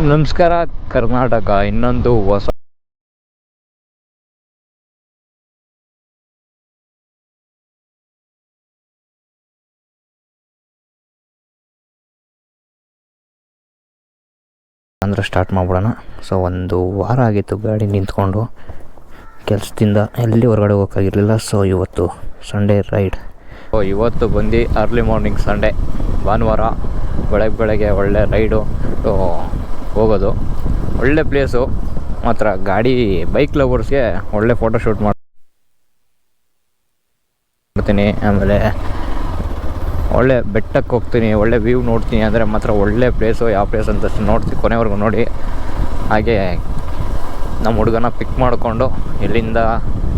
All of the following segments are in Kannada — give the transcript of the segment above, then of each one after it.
ನಮಸ್ಕಾರ ಕರ್ನಾಟಕ. ಇನ್ನೊಂದು ಹೊಸ ಅಂದರೆ ಸ್ಟಾರ್ಟ್ ಮಾಡ್ಬಿಡೋಣ. ಸೊ ಒಂದು ವಾರ ಆಗಿತ್ತು ಗಾಡಿ ನಿಂತ್ಕೊಂಡು, ಕೆಲಸದಿಂದ ಎಲ್ಲಿ ಹೊರಗಡೆ ಹೋಗೋಕ್ಕಾಗಿರಲಿಲ್ಲ. ಸೊ ಇವತ್ತು ಸಂಡೇ ರೈಡ್. ಸೊ ಇವತ್ತು ಬಂದು ಅರ್ಲಿ ಮಾರ್ನಿಂಗ್ ಸಂಡೇ ಭಾನುವಾರ ಬೆಳಗ್ಗೆ ಒಳ್ಳೆ ರೈಡು ಹೋಗೋದು. ಒಳ್ಳೆ ಪ್ಲೇಸು ಮಾತ್ರ. ಗಾಡಿ ಬೈಕ್ ಲವರ್ಸ್ಗೆ ಒಳ್ಳೆ ಫೋಟೋಶೂಟ್ ಮಾಡ್ತೀನಿ. ಆಮೇಲೆ ಒಳ್ಳೆ ಬೆಟ್ಟಕ್ಕೆ ಹೋಗ್ತೀನಿ, ಒಳ್ಳೆ ವ್ಯೂ ನೋಡ್ತೀನಿ. ಅಂದರೆ ಮಾತ್ರ ಒಳ್ಳೆ ಪ್ಲೇಸು. ಯಾವ ಪ್ಲೇಸ್ ಅಂತ ನೋಡ್ತೀನಿ, ಕೊನೆವರೆಗೂ ನೋಡಿ. ಹಾಗೆ ನಮ್ಮ ಹುಡುಗನ ಪಿಕ್ ಮಾಡಿಕೊಂಡು ಇಲ್ಲಿಂದ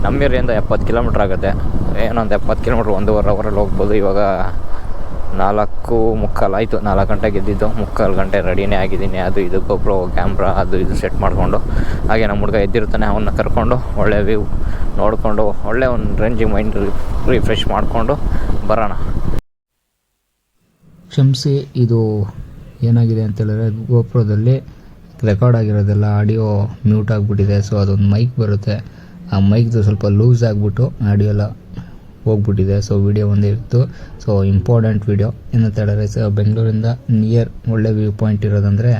ನಮ್ಮ ಏರಿಯಿಂದ 70 ಕಿಲೋಮೀಟ್ರ್ ಆಗುತ್ತೆ. ಏನೊಂದು 70 ಕಿಲೋಮೀಟ್ರ್ 1.5 ಅವರಲ್ಲಿ ಹೋಗ್ಬೋದು. ಇವಾಗ 4:45 ಆಯಿತು. 4 ಗಂಟೆಗೆ ಎದ್ದಿದ್ದು, 3/4 ಗಂಟೆ ರೆಡಿನೇ ಆಗಿದ್ದೀನಿ. ಅದು ಇದು ಗೊಬ್ಬರ ಕ್ಯಾಮ್ರಾ ಅದು ಇದು ಸೆಟ್ ಮಾಡಿಕೊಂಡು. ಹಾಗೆ ನಮ್ಮ ಹುಡುಗ ಎದ್ದಿರ್ತಾನೆ, ಅವನ್ನ ಕರ್ಕೊಂಡು ಒಳ್ಳೆ ವ್ಯೂ ನೋಡಿಕೊಂಡು ಒಳ್ಳೆ ಒಂದು ರೇಂಜಿಗೆ ಮೈಂಡ್ ರಿಫ್ರೆಶ್ ಮಾಡಿಕೊಂಡು ಬರೋಣ. ಕ್ಷಮಿಸಿ, ಇದು ಏನಾಗಿದೆ ಅಂತೇಳಿದ್ರೆ ಗೋಪ್ರೋದಲ್ಲಿ ರೆಕಾರ್ಡ್ ಆಗಿರೋದೆಲ್ಲ ಆಡಿಯೋ ಮ್ಯೂಟ್ ಆಗಿಬಿಟ್ಟಿದೆ. ಸೊ ಅದೊಂದು ಮೈಕ್ ಬರುತ್ತೆ, ಆ ಮೈಕ್ದು ಸ್ವಲ್ಪ ಲೂಸ್ ಆಗಿಬಿಟ್ಟು ಆಡಿಯೋ ಎಲ್ಲ ಹೋಗ್ಬಿಟ್ಟಿದೆ. ಸೊ ವಿಡಿಯೋ ಒಂದೇ ಇತ್ತು. ಸೊ ಇಂಪಾರ್ಟೆಂಟ್ ವಿಡಿಯೋ ಏನಂತ ಹೇಳಿದ್ರೆ, ಬೆಂಗಳೂರಿಂದ ನಿಯರ್ ಒಳ್ಳೆ ವ್ಯೂ ಪಾಯಿಂಟ್ ಇರೋದಂದರೆ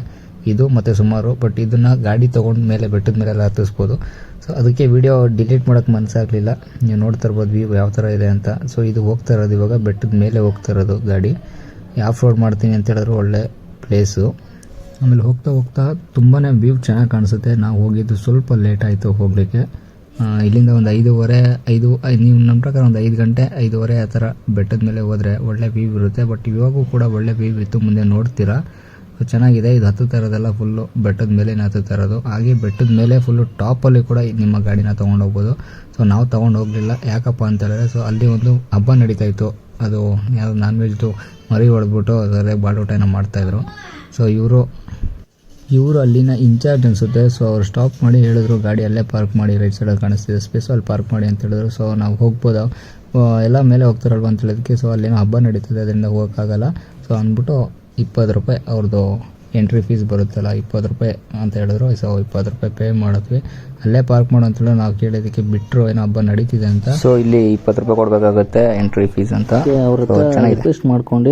ಇದು ಮತ್ತು ಸುಮಾರು. ಬಟ್ ಇದನ್ನು ಗಾಡಿ ತೊಗೊಂಡು ಮೇಲೆ ಬೆಟ್ಟದ ಮೇಲೆಲ್ಲ ಹತ್ತಿಸ್ಬೋದು. ಸೊ ಅದಕ್ಕೆ ವಿಡಿಯೋ ಡಿಲೀಟ್ ಮಾಡೋಕ್ಕೆ ಮನಸ್ಸಾಗಲಿಲ್ಲ. ನೀವು ನೋಡ್ತಾ ಇರ್ಬೋದು ವ್ಯೂ ಯಾವ ಥರ ಇದೆ ಅಂತ. ಸೊ ಇದು ಹೋಗ್ತಾ ಇರೋದು ಇವಾಗ ಬೆಟ್ಟದ ಮೇಲೆ ಹೋಗ್ತಾ ಇರೋದು ಗಾಡಿ. ಆಫ್ ರೋಡ್ ಮಾಡ್ತೀನಿ ಅಂತ ಹೇಳಿದ್ರು ಒಳ್ಳೆ ಪ್ಲೇಸು. ಆಮೇಲೆ ಹೋಗ್ತಾ ತುಂಬಾ ವ್ಯೂ ಚೆನ್ನಾಗಿ ಕಾಣಿಸುತ್ತೆ. ನಾವು ಹೋಗಿದ್ದು ಸ್ವಲ್ಪ ಲೇಟ್ ಆಯಿತು ಹೋಗಲಿಕ್ಕೆ. ಇಲ್ಲಿಂದ ಒಂದು 5 ನೀವು ನಮ್ಮ ಪ್ರಕಾರ ಒಂದು 5 ಗಂಟೆ 5:30 ಆ ಥರ ಬೆಟ್ಟದ ಮೇಲೆ ಹೋದರೆ ಒಳ್ಳೆ ವ್ಯೂ ಇರುತ್ತೆ. ಬಟ್ ಇವಾಗೂ ಕೂಡ ಒಳ್ಳೆ ವ್ಯೂ ಇತ್ತು, ಮುಂದೆ ನೋಡ್ತೀರಾ. ಚೆನ್ನಾಗಿದೆ. ಇದು ಹತ್ತುತ್ತಾ ಇರೋದೆಲ್ಲ ಫುಲ್ಲು ಬೆಟ್ಟದ ಮೇಲೆ ಹತ್ತುತ್ತಾ ಇರೋದು. ಹಾಗೆ ಬೆಟ್ಟದ ಮೇಲೆ ಫುಲ್ಲು ಟಾಪಲ್ಲಿ ಕೂಡ ನಿಮ್ಮ ಗಾಡಿನ ತೊಗೊಂಡು ಹೋಗ್ಬೋದು. ಸೊ ನಾವು ತೊಗೊಂಡು ಹೋಗಲಿಲ್ಲ. ಯಾಕಪ್ಪ ಅಂತ ಹೇಳಿದ್ರೆ, ಸೊ ಅಲ್ಲಿ ಒಂದು ಹಬ್ಬ ನಡೀತಾ ಇತ್ತು. ಅದು ಯಾವುದು ನಾನ್ ವೆಜ್ದು ಮರಿ ಹೊಡೆದ್ಬಿಟ್ಟು ಅದರೇ ಬಾಡೂಟ ಏನೋ ಮಾಡ್ತಾಯಿದ್ರು. ಸೊ ಇವರು ಅಲ್ಲಿನ ಇನ್ಚಾರ್ಜ್ ಅನಿಸುತ್ತೆ. ಸೊ ಅವ್ರು ಸ್ಟಾಪ್ ಮಾಡಿ ಹೇಳಿದ್ರು, ಗಾಡಿ ಅಲ್ಲೇ ಪಾರ್ಕ್ ಮಾಡಿ, ರೈಟ್ ಸೈಡಲ್ಲಿ ಕಾಣಿಸ್ತಿದೆ ಸ್ಪೇಸು, ಅಲ್ಲಿ ಪಾರ್ಕ್ ಮಾಡಿ ಅಂತ ಹೇಳಿದ್ರು. ಸೊ ನಾವು ಹೋಗ್ಬೋದು, ಎಲ್ಲ ಮೇಲೆ ಹೋಗ್ತಾರಲ್ವ ಅಂತ ಹೇಳಿದಕ್ಕೆ. ಸೊ ಅಲ್ಲೇನೋ ಹಬ್ಬ ನಡೀತದೆ, ಅದರಿಂದ ಹೋಗೋಕ್ಕಾಗಲ್ಲ. ಸೊ ಅಂದ್ಬಿಟ್ಟು 20 ರೂಪಾಯಿ ಅವ್ರದ್ದು ಎಂಟ್ರಿ ಫೀಸ್ ಬರುತ್ತಲ್ಲ, 20 ರೂಪಾಯಿ ಅಂತ ಹೇಳಿದ್ರು. ಸೊ 20 ರೂಪಾಯಿ ಪೇ ಮಾಡಿದ್ವಿ. ಅಲ್ಲೇ ಪಾರ್ಕ್ ಮಾಡೋ ಅಂತೇಳಿ ನಾವು ಕೇಳಿದ್ದಕ್ಕೆ ಬಿಟ್ಟರು, ಏನೋ ಹಬ್ಬ ನಡೀತಿದೆ ಅಂತ. ಸೊ ಇಲ್ಲಿ 20 ರೂಪಾಯಿ ಕೊಡಬೇಕಾಗುತ್ತೆ ಎಂಟ್ರಿ ಫೀಸ್ ಅಂತ. ಅವ್ರ ರಿಕ್ವೆಸ್ಟ್ ಮಾಡ್ಕೊಂಡು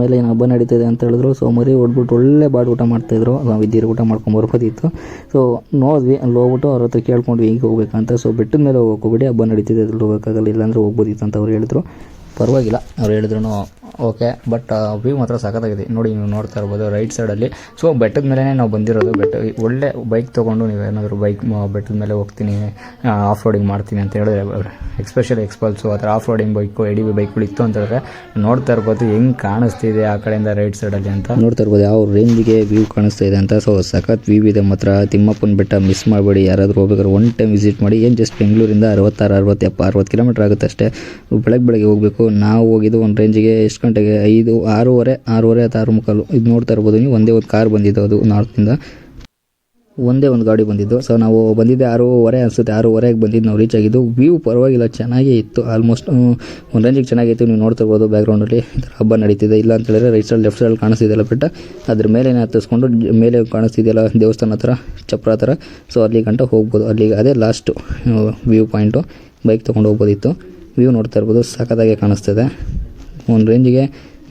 ಮೇಲೆ ಏನು ಹಬ್ಬ ನಡೀತಿದೆ ಅಂತ ಹೇಳಿದ್ರು. ಸೊ ಮರಿ ಹೊಡ್ಬಿಟ್ಟು ಒಳ್ಳೆ ಊಟ ಮಾಡ್ತಾಯಿದ್ರು. ನಾವು ಇದ್ದೀರಿ ಊಟ ಮಾಡ್ಕೊಂಡು ಬರ್ಬೋದಿತ್ತು. ಸೊ ನೋಡಿದ್ವಿ, ಅಲ್ಲಿ ಹೋಗ್ಬಿಟ್ಟು ಅವ್ರ ಹತ್ರ ಕೇಳ್ಕೊಂಡ್ವಿ ಈಗ ಹೋಗ್ಬೇಕಂತ. ಸೊ ಬೆಟ್ಟದ ಮೇಲೆ ಹೋಗ್ಬಿಡಿ, ಹಬ್ಬ ನಡೀತಿದೆ, ಅದ್ರಲ್ಲಿ ಹೋಗೋಕ್ಕಾಗಲ್ಲ, ಇಲ್ಲಾಂದ್ರೆ ಹೋಗ್ಬೋದಿತ್ತು ಅಂತ ಅವ್ರು ಹೇಳಿದ್ರು. ಪರವಾಗಿಲ್ಲ, ಅವ್ರು ಹೇಳಿದ್ರು ಓಕೆ. ಬಟ್ ವ್ಯೂ ಮಾತ್ರ ಸಖತ್ತಾಗಿದೆ. ನೋಡಿ, ನೀವು ನೋಡ್ತಾ ಇರ್ಬೋದು ರೈಟ್ ಸೈಡಲ್ಲಿ. ಸೊ ಬೆಟ್ಟದ ಮೇಲೇ ನಾವು ಬಂದಿರೋದು. ಒಳ್ಳೆ ಬೈಕ್ ತೊಗೊಂಡು ನೀವೇನಾದರೂ ಬೆಟ್ಟದ ಮೇಲೆ ಹೋಗ್ತೀನಿ, ಆಫ್ ರೋಡಿಂಗ್ ಮಾಡ್ತೀನಿ ಅಂತ ಹೇಳಿದ್ರೆ, ಎಕ್ಸ್ಪೆಷಲಿ ಎಕ್ಸ್ಪಲ್ಸು ಆ ಥರ ಆಫ್ ರೋಡಿಂಗ್ ಬೈಕು, ಎಡಿ ಬೈಕ್ಗಳು ಇತ್ತು ಅಂತ ಹೇಳಿದ್ರೆ ನೋಡ್ತಾ ಇರ್ಬೋದು ಹೆಂಗೆ ಕಾಣಿಸ್ತಿದೆ ಆ ಕಡೆಯಿಂದ ರೈಟ್ ಸೈಡಲ್ಲಿ ಅಂತ. ನೋಡ್ತಾ ಇರ್ಬೋದು ಯಾವ ರೇಂಜಿಗೆ ವ್ಯೂ ಕಾಣಿಸ್ತಾ ಇದೆ ಅಂತ. ಸೊ ಸಖತ್ ವ್ಯೂ ಇದೆ ಮಾತ್ರ. ತಿಮ್ಮಪ್ಪನ ಬೆಟ್ಟ ಮಿಸ್ ಮಾಡಬೇಡಿ. ಯಾರಾದರೂ ಹೋಗ್ಬೇಕಾದ್ರೆ ಒನ್ ಟೈಮ್ ವಿಸಿಟ್ ಮಾಡಿ. ಏನು ಜಸ್ಟ್ ಬೆಂಗಳೂರಿಂದ 60 ಕಿಲೋಮೀಟ್ರ್ ಆಗುತ್ತೆ ಅಷ್ಟೇ. ಬೆಳಗ್ಗೆ ಹೋಗಬೇಕು. ನಾವು ಹೋಗಿದ್ದು ಒಂದು ರೇಂಜಿಗೆ ಎಷ್ಟು ಗಂಟೆಗೆ 6:30 ಅಥವಾ 6:45. ಇದು ನೋಡ್ತಾ ಇರ್ಬೋದು ನೀವು. ಒಂದೇ ಒಂದು ಕಾರ್ ಬಂದಿದ್ದು, ಅದು ನಾರ್ತಿಂದ ಒಂದೇ ಒಂದು ಗಾಡಿ ಬಂದಿದ್ದು. ಸೊ ನಾವು ಬಂದಿದ್ದೆ 6:30 ಅನಿಸುತ್ತೆ. 6:30ಗೆ ಬಂದಿದ್ದು ನಾವು ರೀಚ್ ಆಗಿದ್ದು. ವ್ಯೂ ಪರವಾಗಿಲ್ಲ, ಚೆನ್ನಾಗೇ ಇತ್ತು. ಆಲ್ಮೋಸ್ಟ್ ಒಂದು ರೇಂಜಿಗೆ ಚೆನ್ನಾಗಿತ್ತು. ನೀವು ನೋಡ್ತಾ ಇರ್ಬೋದು ಬ್ಯಾಕ್ಗ್ರೌಂಡಲ್ಲಿ ಹಬ್ಬ ನಡೀತಿದೆ. ಇಲ್ಲ ಅಂತ ಹೇಳಿದ್ರೆ ರೈಟ್ ಸೈಡ್ ಲೆಫ್ಟ್ ಸೈಡಲ್ಲಿ ಕಾಣಿಸ್ತಿದೆಯಲ್ಲ ಬೆಟ್ಟ, ಅದ್ರ ಮೇಲೆ ಹತ್ತಿಸ್ಕೊಂಡು ಮೇಲೆ ಕಾಣಿಸ್ತಿದೆಯಲ್ಲ ದೇವಸ್ಥಾನ ಹತ್ರ, ಚಪ್ರ ಹತ್ರ. ಸೊ ಅಲ್ಲಿ ಗಂಟ ಹೋಗ್ಬೋದು. ಅಲ್ಲಿಗೆ ಅದೇ ಲಾಸ್ಟು ವ್ಯೂ ಪಾಯಿಂಟು. ಬೈಕ್ ತೊಗೊಂಡು ಹೋಗ್ಬೋದಿತ್ತು. ವ್ಯೂ ನೋಡ್ತಾ ಇರ್ಬೋದು, ಸಖತ್ತಾಗೆ ಕಾಣಿಸ್ತದೆ. ಒಂದು ರೇಂಜಿಗೆ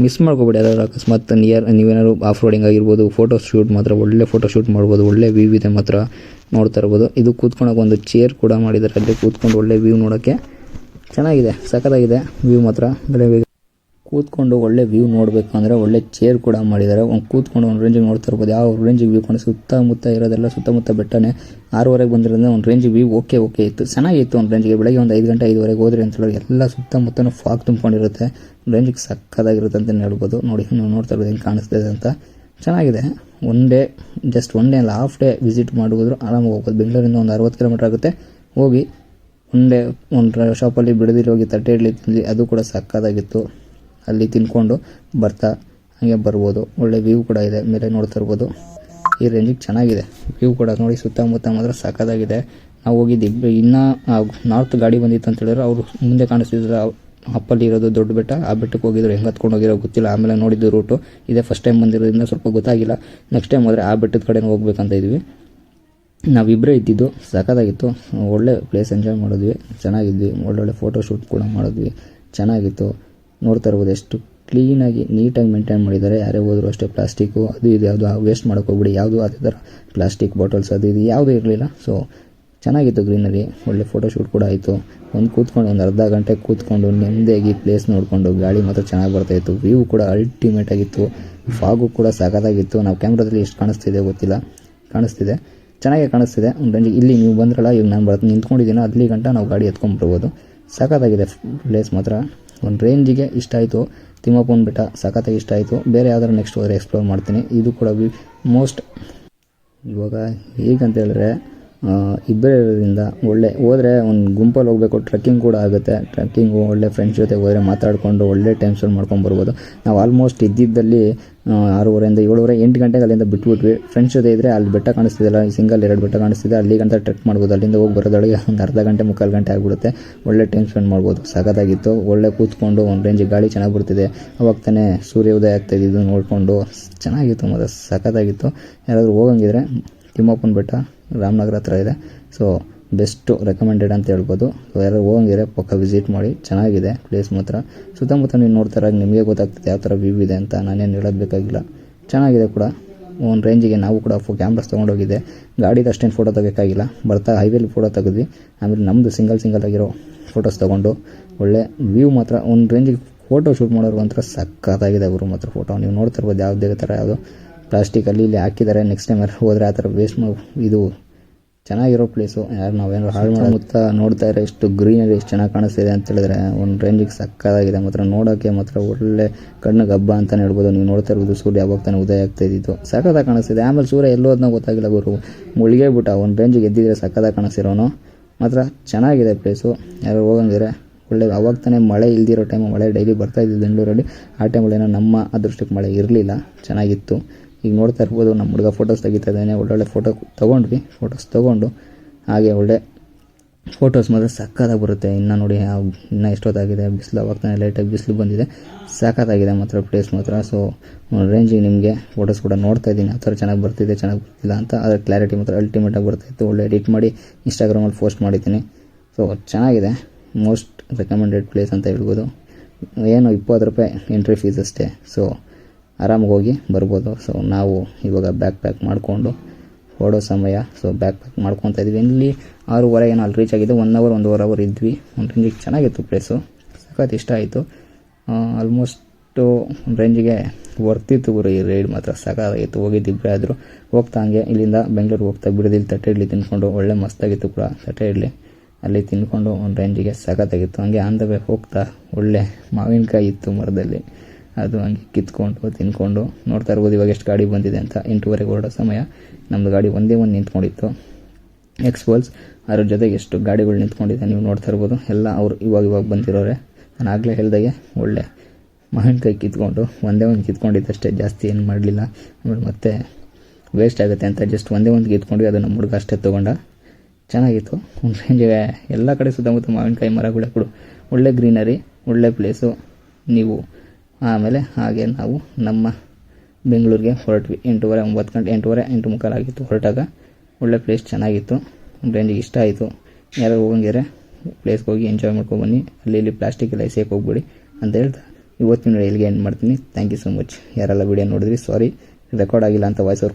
ಮಿಸ್ ಮಾಡ್ಕೋಬೇಡಿ. ಯಾರು ಅಕಸ್ಮಾತ್ ನೀವೇನಾದ್ರು ಆಫ್ ರೋಡಿಂಗ್ ಆಗಿರ್ಬೋದು, ಫೋಟೋ ಶೂಟ್ ಮಾತ್ರ ಒಳ್ಳೆ ಫೋಟೋ ಶೂಟ್ ಮಾಡ್ಬೋದು. ಒಳ್ಳೆ ವ್ಯೂ ಇದೆ ಮಾತ್ರ, ನೋಡ್ತಾ ಇರ್ಬೋದು. ಇದು ಕೂತ್ಕೊಳ್ಳೋಕೆ ಒಂದು ಚೇರ್ ಕೂಡ ಮಾಡಿದ್ದಾರೆ. ಅಲ್ಲಿ ಕೂತ್ಕೊಂಡು ಒಳ್ಳೆ ವ್ಯೂ ನೋಡೋಕ್ಕೆ ಚೆನ್ನಾಗಿದೆ, ಸಖತ್ತಾಗಿದೆ ವ್ಯೂ ಮಾತ್ರ. ಕೂತ್ಕೊಂಡು ಒಳ್ಳೆ ವ್ಯೂ ನೋಡಬೇಕು ಅಂದರೆ ಒಳ್ಳೆ ಚೇರ್ ಕೂಡ ಮಾಡಿದ್ದಾರೆ. ಒಂದು ಕೂತ್ಕೊಂಡು ಒಂದು ರೇಂಜಿಗೆ ನೋಡ್ತಾ ಇರ್ಬೋದು. ಯಾವ ರೇಂಜಿಗೆ ವ್ಯೂ ಕಾಣಿಸ್ ಸುತ್ತಮುತ್ತ ಇರೋದೆಲ್ಲ ಸುತ್ತಮುತ್ತ ಬೆಟ್ಟನೇ. 6:30ಗೆ ಬಂದಿರೋದ್ರಿಂದ ಒಂದು ರೇಂಜಿಗೆ ವ್ಯೂ ಓಕೆ ಇತ್ತು, ಚೆನ್ನಾಗಿತ್ತು. ಒಂದು ರೇಂಜಿಗೆ ಬೆಳಗ್ಗೆ ಒಂದು 5 ಗಂಟೆ 5:30ಗೆ ಹೋದ್ರಿ ಅಂತ ಹೇಳಿ ಎಲ್ಲ ಸುತ್ತಮುತ್ತನೂ ಫಾಗ್ ತುಂಬ್ಕೊಂಡಿರುತ್ತೆ. ರೇಂಜಿಗೆ ಸಕ್ಕದಾಗಿರುತ್ತೆ ಅಂತಲೇ ಹೇಳ್ಬೋದು. ನೋಡಿ, ನೀವು ನೋಡ್ತಾ ಇರ್ಬೋದು ಹೆಂಗೆ ಕಾಣಿಸ್ತಿದೆ ಅಂತ. ಚೆನ್ನಾಗಿದೆ. ಒನ್ ಡೇ ಅಲ್ಲ, ಹಾಫ್ ಡೇ ವಿಸಿಟ್ ಮಾಡಿದ್ರು ಆರಾಮಾಗಿ ಹೋಗ್ಬೋದು. ಬೆಂಗಳೂರಿಂದ ಒಂದು 60 ಕಿಲೋಮೀಟ್ರ್ ಆಗುತ್ತೆ. ಹೋಗಿ ಒಂದು ಶಾಪಲ್ಲಿ ಬಿಡದಿಲ್ಲಿ ಹೋಗಿ ತಟ್ಟೆ ಇಡ್ಲಿ ತಿಂದ್ವಿ, ಅದು ಕೂಡ ಸಕ್ಕದಾಗಿತ್ತು. ಅಲ್ಲಿ ತಿನ್ಕೊಂಡು ಬರ್ತಾ ಹಾಗೆ ಬರ್ಬೋದು. ಒಳ್ಳೆ ವ್ಯೂ ಕೂಡ ಇದೆ, ಮೇಲೆ ನೋಡ್ತಾ ಇರ್ಬೋದು. ಈ ರೇಂಜಿಗೆ ಚೆನ್ನಾಗಿದೆ ವ್ಯೂ ಕೂಡ. ನೋಡಿ ಸುತ್ತಮುತ್ತ ಮಾತ್ರ ಸಕ್ಕದಾಗಿದೆ. ನಾವು ಹೋಗಿದ್ದು ಇನ್ನೂ ನಾರ್ತ್ ಗಾಡಿ ಬಂದಿತ್ತು ಅಂತ ಹೇಳಿದ್ರೆ, ಅವರು ಮುಂದೆ ಕಾಣಿಸ್ತಿದ್ರು ಅಪ್ಪಲ್ಲಿ ಇರೋದು ದೊಡ್ಡ ಬೆಟ್ಟ, ಆ ಬೆಟ್ಟಕ್ಕೆ ಹೋಗಿದ್ರು, ಹೆಂಗೆ ಹತ್ಕೊಂಡು ಹೋಗಿರೋ ಗೊತ್ತಿಲ್ಲ. ಆಮೇಲೆ ನೋಡಿದ್ದು ರೂಟು ಇದೇ ಫಸ್ಟ್ ಟೈಮ್ ಬಂದಿರೋದ್ರಿಂದ ಸ್ವಲ್ಪ ಗೊತ್ತಾಗಿಲ್ಲ. ನೆಕ್ಸ್ಟ್ ಟೈಮ್ ಹೋದರೆ ಆ ಬೆಟ್ಟದ ಕಡೆ ಹೋಗ್ಬೇಕಂತ ಇದ್ವಿ. ನಾವಿಬ್ಬರೇ ಇದ್ದಿದ್ದು, ಸಖತ್ತಾಗಿತ್ತು. ಒಳ್ಳೆ ಪ್ಲೇಸ್ ಎಂಜಾಯ್ ಮಾಡಿದ್ವಿ, ಚೆನ್ನಾಗಿದ್ವಿ. ಒಳ್ಳೊಳ್ಳೆ ಫೋಟೋ ಶೂಟ್ ಕೂಡ ಮಾಡಿದ್ವಿ, ಚೆನ್ನಾಗಿತ್ತು. ನೋಡ್ತಾ ಇರ್ಬೋದು ಎಷ್ಟು ಕ್ಲೀನಾಗಿ ನೀಟಾಗಿ ಮೇಂಟೈನ್ ಮಾಡಿದ್ದಾರೆ. ಯಾರೇ ಹೋದ್ರು ಅಷ್ಟೇ ಪ್ಲಾಸ್ಟಿಕ್ಕು ಅದು ಇದು ಯಾವುದು ವೇಸ್ಟ್ ಮಾಡೋಕ್ಕೋಗ್ಬಿಡಿ. ಯಾವುದು ಅದೇ ಥರ ಪ್ಲಾಸ್ಟಿಕ್ ಬಾಟಲ್ಸ್ ಅದು ಇದು ಯಾವುದೂ ಇರಲಿಲ್ಲ. ಸೊ ಚೆನ್ನಾಗಿತ್ತು ಗ್ರೀನರಿ. ಒಳ್ಳೆ ಫೋಟೋ ಶೂಟ್ ಕೂಡ ಆಯಿತು. ಒಂದು ಅರ್ಧ ಗಂಟೆ ಕೂತ್ಕೊಂಡು ನೆಮ್ಮದಿಯಾಗಿ ಪ್ಲೇಸ್ ನೋಡಿಕೊಂಡು, ಗಾಳಿ ಮಾತ್ರ ಚೆನ್ನಾಗಿ ಬರ್ತಾಯಿತ್ತು. ವ್ಯೂ ಕೂಡ ಅಲ್ಟಿಮೇಟ್ ಆಗಿತ್ತು. ಫಾಗು ಕೂಡ ಸಖತ್ತಾಗಿತ್ತು. ನಾವು ಕ್ಯಾಮ್ರಾದಲ್ಲಿ ಎಷ್ಟು ಕಾಣಿಸ್ತಿದೆ ಗೊತ್ತಿಲ್ಲ, ಕಾಣಿಸ್ತಿದೆ, ಚೆನ್ನಾಗೇ ಕಾಣಿಸ್ತಿದೆ. ಒಂದು ರೇಂಜಿಗೆ ಇಲ್ಲಿ ನೀವು ಬಂದ್ರಲ್ಲ, ಈಗ ನಾನು ನಿಂತ್ಕೊಂಡಿದ್ದೀನೋ ಅಲ್ಲಿ ಗಂಟ ನಾವು ಗಾಡಿ ಎತ್ಕೊಂಡ್ಬರ್ಬೋದು. ಸಖತ್ತಾಗಿದೆ ಪ್ಲೇಸ್ ಮಾತ್ರ. ಒಂದು ರೇಂಜಿಗೆ ಇಷ್ಟ ಆಯಿತು. ತಿಮ್ಮಪ್ಪನ ಬೆಟ್ಟ ಸಖತ್ತಾಗಿ ಇಷ್ಟ ಆಯಿತು. ಬೇರೆ ಯಾವ್ದಾರು ನೆಕ್ಸ್ಟ್ ಹೋದರೆ ಎಕ್ಸ್ಪ್ಲೋರ್ ಮಾಡ್ತೀನಿ. ಇದು ಕೂಡ ಮೋಸ್ಟ್ ಇವಾಗ ಹೇಗಂತ ಹೇಳಿದ್ರೆ ಇಬ್ಬರೇ ಇರೋದ್ರಿಂದ ಒಳ್ಳೆ ಹೋದರೆ ಒಂದು ಗುಂಪಲ್ಲಿ ಹೋಗಬೇಕು. ಟ್ರೆಕ್ಕಿಂಗ್ ಕೂಡ ಆಗುತ್ತೆ. ಟ್ರೆಕ್ಕಿಂಗು ಒಳ್ಳೆ ಫ್ರೆಂಡ್ಸ್ ಜೊತೆ ಹೋದರೆ ಮಾತಾಡಿಕೊಂಡು ಒಳ್ಳೆ ಟೈಮ್ ಸ್ಪೆಂಡ್ ಮಾಡ್ಕೊಂಡು ಬರ್ಬೋದು. ನಾವು ಆಲ್ಮೋಸ್ಟ್ ಇದ್ದಿದ್ದಲ್ಲಿ 6:30 7:30 8 ಗಂಟೆಗೆ ಅಲ್ಲಿಂದ ಬಿಟ್ಬಿಟ್ವಿ. ಫ್ರೆಂಡ್ಸ್ ಜೊತೆ ಇದ್ದರೆ ಅಲ್ಲಿ ಬೆಟ್ಟ ಕಾಣಿಸ್ತಿದೆಯಲ್ಲ, ಸಿಂಗಲ್ 2 ಬೆಟ್ಟ ಕಾಣಿಸ್ತಿದೆ, ಅಲ್ಲಿಗಂತ ಟ್ರೆಕ್ ಮಾಡ್ಬೋದು. ಅಲ್ಲಿಂದ ಹೋಗಿ ಬರೋದೊಳಗೆ ಒಂದು ಅರ್ಧ ಗಂಟೆ 3/4 ಗಂಟೆ ಆಗಿಬಿಡುತ್ತೆ. ಒಳ್ಳೆ ಟೈಮ್ ಸ್ಪೆಂಡ್ ಮಾಡ್ಬೋದು. ಸಖತ್ತಾಗಿತ್ತು. ಒಳ್ಳೆ ಕೂತ್ಕೊಂಡು ಒಂದು ರೇಂಜಿಗೆ ಗಾಳಿ ಚೆನ್ನಾಗಿ ಬರ್ತಿದೆ. ಅವಾಗ ತಾನೇ ಸೂರ್ಯೋದಯ ಆಗ್ತಾಯಿದ್ದು ನೋಡಿಕೊಂಡು ಚೆನ್ನಾಗಿತ್ತು. ಮತ್ತು ಸಖತ್ತಾಗಿತ್ತು. ಯಾರಾದರೂ ಹೋಗಂಗಿದ್ರೆ ತಿಮ್ಮಪ್ಪನ ಬೆಟ್ಟ ರಾಮನಗರ ಹತ್ರ ಇದೆ. ಸೊ ಬೆಸ್ಟು ರೆಕಮೆಂಡೆಡ್ ಅಂತ ಹೇಳ್ಬೋದು. ಸೊ ಯಾರು ಹೋಗಂಗಿದ್ರೆ ಪಕ್ಕ ವಿಸಿಟ್ ಮಾಡಿ, ಚೆನ್ನಾಗಿದೆ ಪ್ಲೇಸ್ ಮಾತ್ರ. ಸುತ್ತಮುತ್ತ ನೀವು ನೋಡ್ತಾರಾಗ ನಿಮಗೆ ಗೊತ್ತಾಗ್ತದೆ ಯಾವ ಥರ ವ್ಯೂ ಇದೆ ಅಂತ. ನಾನೇನು ಹೇಳೋದು ಬೇಕಾಗಿಲ್ಲ, ಚೆನ್ನಾಗಿದೆ ಕೂಡ. ಒಂದು ರೇಂಜಿಗೆ ನಾವು ಕೂಡ ಕ್ಯಾಮ್ರಾಸ್ ತೊಗೊಂಡೋಗಿದ್ದೆ. ಗಾಡಿದು ಅಷ್ಟೇನು ಫೋಟೋ ತೆಗೋಕ್ಕಾಗಿಲ್ಲ. ಬರ್ತಾ ಹೈವೇಲಿ ಫೋಟೋ ತೆಗೆದ್ವಿ. ಆಮೇಲೆ ನಮ್ಮದು ಸಿಂಗಲ್ ಆಗಿರೋ ಫೋಟೋಸ್ ತೊಗೊಂಡು ಒಳ್ಳೆ ವ್ಯೂ ಮಾತ್ರ ಒಂದು ರೇಂಜಿಗೆ ಫೋಟೋ ಶೂಟ್ ಮಾಡೋರು ಒಂಥರ ಸಕ್ಕತ್ತಾಗಿದೆ. ಅವರು ಮಾತ್ರ ಫೋಟೋ ನೀವು ನೋಡ್ತಾ ಇರ್ಬೋದು. ಯಾವುದೇ ಥರ ಯಾವುದು ಪ್ಲಾಸ್ಟಿಕಲ್ಲಿ ಇಲ್ಲಿ ಹಾಕಿದ್ದಾರೆ. ನೆಕ್ಸ್ಟ್ ಟೈಮ್ ಹೋದರೆ ಆ ಥರ ವೇಸ್ಟ್ ಇದು ಚೆನ್ನಾಗಿರೋ ಪ್ಲೇಸು. ಯಾರು ನಾವೇನಾದ್ರು ಹಾಳು ಮುತ್ತ ನೋಡ್ತಾ ಇರೋ ಎಷ್ಟು ಗ್ರೀನರಿ ಎಷ್ಟು ಚೆನ್ನಾಗಿ ಕಾಣಿಸ್ತಿದೆ ಅಂತ ಹೇಳಿದ್ರೆ ಒಂದು ರೇಂಜಿಗೆ ಸಕ್ಕತ್ತಾಗಿದೆ. ಮಾತ್ರ ನೋಡೋಕ್ಕೆ ಮಾತ್ರ ಒಳ್ಳೆ ಕಣ್ಣಿಗೆ ಹಬ್ಬ ಅಂತಲೇ ಹೇಳ್ಬೋದು. ನೀವು ನೋಡ್ತಾ ಇರ್ಬೋದು ಸೂರ್ಯ ಯಾವಾಗ ತಾನೇ ಉದಯ ಆಗ್ತಾ ಇದ್ದಿತ್ತು, ಸಕ್ಕತ್ತಾಗಿ ಕಾಣಿಸ್ತಿದೆ. ಆಮೇಲೆ ಸೂರ್ಯ ಎಲ್ಲೋದನ್ನ ಗೊತ್ತಾಗಿಲ್ಲ, ಗುರು ಮುಳುಗೇ ಬಿಟ್ಟ. ಒಂದು ರೇಂಜಿಗೆ ಎದ್ದಿದ್ರೆ ಸಕ್ಕತ್ತಾಗಿ ಕಾಣಿಸ್ತಿರೋನು. ಮಾತ್ರ ಚೆನ್ನಾಗಿದೆ ಪ್ಲೇಸು. ಯಾರು ಹೋಗಂಗಿದ್ರೆ ಒಳ್ಳೆ. ಅವಾಗ ತಾನೇ ಮಳೆ ಇಲ್ದಿರೋ ಟೈಮು, ಮಳೆ ಡೈಲಿ ಬರ್ತಾ ಇದ್ದಿದ್ದು ಬೆಂಗಳೂರಲ್ಲಿ. ಆ ಟೈಮಲ್ಲಿ ಏನೋ ನಮ್ಮ ಅದೃಷ್ಟಕ್ಕೆ ಮಳೆ ಇರಲಿಲ್ಲ, ಚೆನ್ನಾಗಿತ್ತು. ಈಗ ನೋಡ್ತಾ ಇರ್ಬೋದು ನಮ್ಮ ಹುಡುಗ ಫೋಟೋಸ್ ತೆಗಿತಾ ಇದ್ದಾನೆ. ಒಳ್ಳೊಳ್ಳೆ ಫೋಟೋ ತೊಗೊಂಡ್ವಿ. ಫೋಟೋಸ್ ತೊಗೊಂಡು ಹಾಗೆ ಒಳ್ಳೆ ಫೋಟೋಸ್ ಮಾತ್ರ ಸಕ್ಕತ್ತಾಗಿ ಬರುತ್ತೆ. ಇನ್ನು ನೋಡಿ ಇನ್ನೂ ಎಷ್ಟೊತ್ತಾಗಿದೆ, ಬಿಸಿಲು ಅವಾಗ ತಾನೇ ಲೈಟಾಗಿ ಬಿಸಿಲು ಬಂದಿದೆ. ಸಕ್ಕತ್ತಾಗಿದೆ ಮಾತ್ರ ಪ್ಲೇಸ್ ಮಾತ್ರ. ಸೊ ರೇಂಜಿಗೆ ನಿಮಗೆ ಫೋಟೋಸ್ ಕೂಡ ನೋಡ್ತಾ ಇದ್ದೀನಿ, ಆ ಥರ ಚೆನ್ನಾಗಿ ಬರ್ತಿದೆ ಚೆನ್ನಾಗಿ ಬರ್ತಿಲ್ಲ ಅಂತ. ಅದರ ಕ್ಲಾರಿಟಿ ಮಾತ್ರ ಅಲ್ಟಿಮೇಟಾಗಿ ಬರ್ತಾಯಿತ್ತು. ಒಳ್ಳೆ ಎಡಿಟ್ ಮಾಡಿ ಇನ್ಸ್ಟಾಗ್ರಾಮಲ್ಲಿ ಪೋಸ್ಟ್ ಮಾಡಿದ್ದೀನಿ. ಸೊ ಚೆನ್ನಾಗಿದೆ. ಮೋಸ್ಟ್ ರೆಕಮೆಂಡೆಡ್ ಪ್ಲೇಸ್ ಅಂತ ಹೇಳ್ಬೋದು. ಏನು 20 ರೂಪಾಯಿ ಎಂಟ್ರಿ ಫೀಸ್ ಅಷ್ಟೇ. ಸೊ ಆರಾಮಾಗಿ ಹೋಗಿ ಬರ್ಬೋದು. ಸೊ ನಾವು ಇವಾಗ ಬ್ಯಾಕ್ ಪ್ಯಾಕ್ ಮಾಡಿಕೊಂಡು ಹೊರಡೋ ಸಮಯ. ಸೊ ಬ್ಯಾಕ್ ಪ್ಯಾಕ್ ಮಾಡ್ಕೊತಾ ಇದ್ವಿ. ಇಲ್ಲಿ 6:30 ಏನೋ ಅಲ್ಲಿ ರೀಚ್ ಆಗಿದೆ. 1 ಅವರ್ 1.5 ಅವರ್ ಇದ್ವಿ. ಒಂದು ರೇಂಜಿಗೆ ಚೆನ್ನಾಗಿತ್ತು ಪ್ಲೇಸು, ಸಖತ್ ಇಷ್ಟ ಆಯಿತು. ಆಲ್ಮೋಸ್ಟು ಒಂದು ರೇಂಜಿಗೆ ವರ್ತಿತ್ತು ಗುರು. ಈ ರೈಡ್ ಮಾತ್ರ ಸಖತ್ತಾಗಿತ್ತು. ಹೋಗಿದ್ದಿಬ್ಬರೇ ಆದರೂ ಹೋಗ್ತಾ ಹಂಗೆ ಇಲ್ಲಿಂದ ಬೆಂಗಳೂರಿಗೆ ಹೋಗ್ತಾ ಬಿಡದಿಲ್ಲಿ ತಟ್ಟೆ ಇಡ್ಲಿ ತಿನ್ಕೊಂಡು ಒಳ್ಳೆ ಮಸ್ತಾಗಿತ್ತು ಕೂಡ. ತಟ್ಟೆ ಇಡ್ಲಿ ಅಲ್ಲಿ ತಿನ್ಕೊಂಡು ಒಂದು ರೇಂಜಿಗೆ ಸಖತ್ತಾಗಿತ್ತು. ಹಂಗೆ ಆನ್ ದ ವೇ ಹೋಗ್ತಾ ಒಳ್ಳೆ ಮಾವಿನಕಾಯಿ ಇತ್ತು ಮರದಲ್ಲಿ, ಅದು ಹಂಗೆ ಕಿತ್ಕೊಂಡು ತಿನ್ಕೊಂಡು ನೋಡ್ತಾ ಇರ್ಬೋದು. ಇವಾಗ ಎಷ್ಟು ಗಾಡಿ ಬಂದಿದೆ ಅಂತ. 8:30 ಹೊರಡೋ ಸಮಯ. ನಮ್ಮದು ಗಾಡಿ ಒಂದೇ ಒಂದು ನಿಂತ್ಕೊಂಡಿತ್ತು, ಎಕ್ಸ್ಪಲ್ಸ್. ಅದ್ರ ಜೊತೆಗೆ ಎಷ್ಟು ಗಾಡಿಗಳು ನಿಂತ್ಕೊಂಡಿದೆ ನೀವು ನೋಡ್ತಾ ಇರ್ಬೋದು. ಎಲ್ಲ ಅವರು ಇವಾಗ ಬಂದಿರೋರೆ. ನಾನು ಆಗಲೇ ಹೇಳ್ದಾಗೆ ಒಳ್ಳೆ ಮಾವಿನಕಾಯಿ ಕಿತ್ಕೊಂಡು ಒಂದೇ ಒಂದು ಕಿತ್ಕೊಂಡಿದ್ದಷ್ಟೇ, ಜಾಸ್ತಿ ಏನು ಮಾಡಲಿಲ್ಲ. ಆಮೇಲೆ ಮತ್ತೆ ವೇಸ್ಟ್ ಆಗುತ್ತೆ ಅಂತ ಜಸ್ಟ್ ಒಂದೇ ಒಂದು ಕಿತ್ಕೊಂಡ್ವಿ. ಅದು ನಮ್ಮ ಹುಡುಗ ಅಷ್ಟೇ ತೊಗೊಂಡ. ಚೆನ್ನಾಗಿತ್ತು. ಒಂದು ರೇಂಜಿಗೆ ಎಲ್ಲ ಕಡೆ ಸುತ್ತಮುತ್ತ ಮಾವಿನಕಾಯಿ ಮರಗಳು ಕೂಡ ಒಳ್ಳೆ ಗ್ರೀನರಿ, ಒಳ್ಳೆ ಪ್ಲೇಸು. ನೀವು ಆಮೇಲೆ ಹಾಗೆ ನಾವು ನಮ್ಮ ಬೆಂಗಳೂರಿಗೆ ಹೊರಟ್ವಿ. 8:30 9 ಗಂಟೆ 8:30 8:45 ಆಗಿತ್ತು ಹೊರಟಾಗ. ಒಳ್ಳೆ ಪ್ಲೇಸ್ ಚೆನ್ನಾಗಿತ್ತು. ಒಂದು ರೇಂಜಿಗೆ ಇಷ್ಟ ಆಯಿತು. ಯಾರು ಹೋಗಂಗಿದ್ರೆ ಪ್ಲೇಸ್ಗೆ ಹೋಗಿ ಎಂಜಾಯ್ ಮಾಡ್ಕೊಂಡು ಬನ್ನಿ. ಅಲ್ಲಿ ಪ್ಲಾಸ್ಟಿಕ್ ಎಲ್ಲ ಎಸೆಯೋಕೆ ಹೋಗ್ಬಿಡಿ ಅಂತ ಹೇಳ್ತಾ ಇವತ್ತಿನ ಇಲ್ಲಿಗೆ ಎಂಡ್ ಮಾಡ್ತೀನಿ. Thank you so much. ಯಾರೆಲ್ಲ ವೀಡಿಯೋ ನೋಡಿದ್ರಿ, ಸಾರಿ ರೆಕಾರ್ಡ್ ಆಗಿಲ್ಲ ಅಂತ ವಾಯ್ಸ್